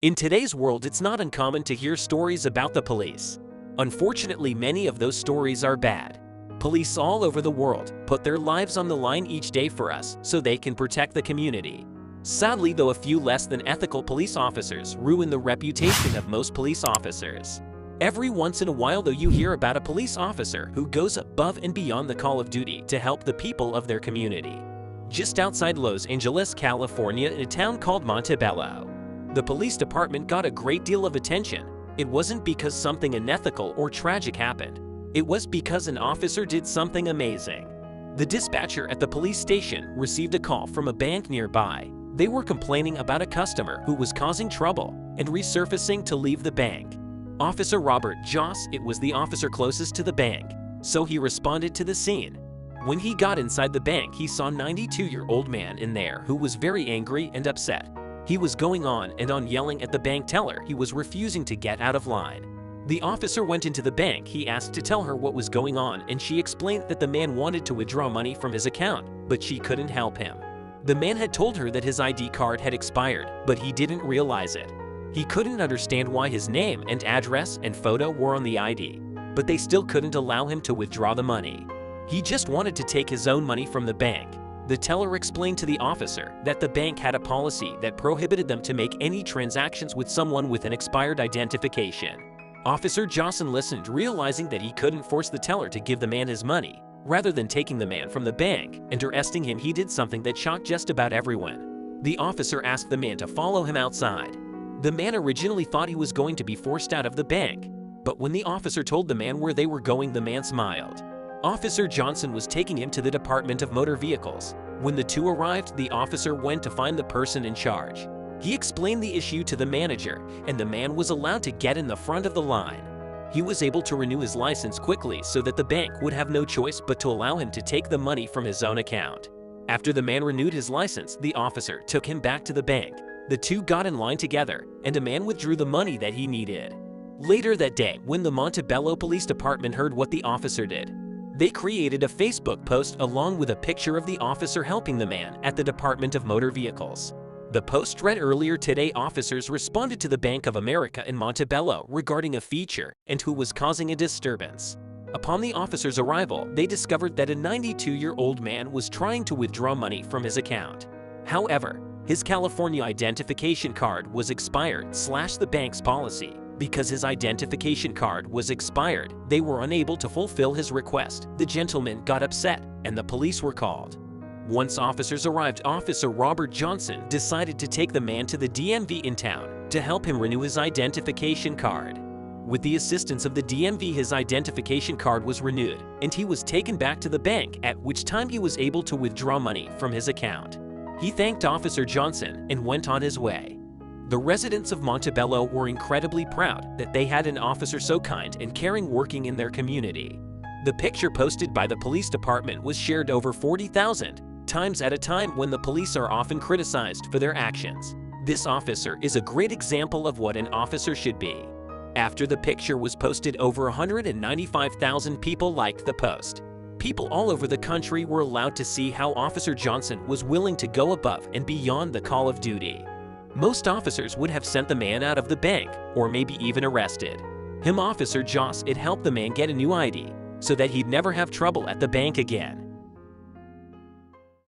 In today's world, it's not uncommon to hear stories about the police. Unfortunately, many of those stories are bad. Police all over the world put their lives on the line each day for us so they can protect the community. Sadly, though, a few less than ethical police officers ruin the reputation of most police officers. Every once in a while, though, you hear about a police officer who goes above and beyond the call of duty to help the people of their community. Just outside Los Angeles, California, in a town called Montebello, the police department got a great deal of attention. It wasn't because something unethical or tragic happened. It was because an officer did something amazing. The dispatcher at the police station received a call from a bank nearby. They were complaining about a customer who was causing trouble and resurfacing to leave the bank. Officer Robert Joss, it was the officer closest to the bank, so he responded to the scene. When he got inside the bank, he saw a 92-year-old man in there who was very angry and upset. He was going on and on yelling at the bank teller. He was refusing to get out of line. The officer went into the bank. He asked to tell her what was going on, and she explained that the man wanted to withdraw money from his account, but she couldn't help him. The man had told her that his ID card had expired, but he didn't realize it. He couldn't understand why his name and address and photo were on the ID, but they still couldn't allow him to withdraw the money. He just wanted to take his own money from the bank. The teller explained to the officer that the bank had a policy that prohibited them to make any transactions with someone with an expired identification. Officer Johnson listened, realizing that he couldn't force the teller to give the man his money. Rather than taking the man from the bank and arresting him, he did something that shocked just about everyone. The officer asked the man to follow him outside. The man originally thought he was going to be forced out of the bank, but when the officer told the man where they were going, the man smiled. Officer Johnson was taking him to the Department of Motor Vehicles. When the two arrived, the officer went to find the person in charge. He explained the issue to the manager, and the man was allowed to get in the front of the line. He was able to renew his license quickly so that the bank would have no choice but to allow him to take the money from his own account. After the man renewed his license, the officer took him back to the bank. The two got in line together, and a man withdrew the money that he needed. Later that day, when the Montebello Police Department heard what the officer did, they created a Facebook post along with a picture of the officer helping the man at the Department of Motor Vehicles. The post read, "Earlier today, officers responded to the Bank of America in Montebello regarding a feature and who was causing a disturbance. Upon the officers' arrival, they discovered that a 92-year-old man was trying to withdraw money from his account. However, his California identification card was expired / the bank's policy. Because his identification card was expired, they were unable to fulfill his request. The gentleman got upset, and the police were called. Once officers arrived, Officer Robert Johnson decided to take the man to the DMV in town to help him renew his identification card. With the assistance of the DMV, his identification card was renewed, and he was taken back to the bank, at which time he was able to withdraw money from his account. He thanked Officer Johnson and went on his way. The residents of Montebello were incredibly proud that they had an officer so kind and caring working in their community. The picture posted by the police department was shared over 40,000 times at a time when the police are often criticized for their actions. This officer is a great example of what an officer should be. After the picture was posted, over 195,000 people liked the post. People all over the country were allowed to see how Officer Johnson was willing to go above and beyond the call of duty. Most officers would have sent the man out of the bank or maybe even arrested him. Officer Joss, it helped the man get a new ID so that he'd never have trouble at the bank again.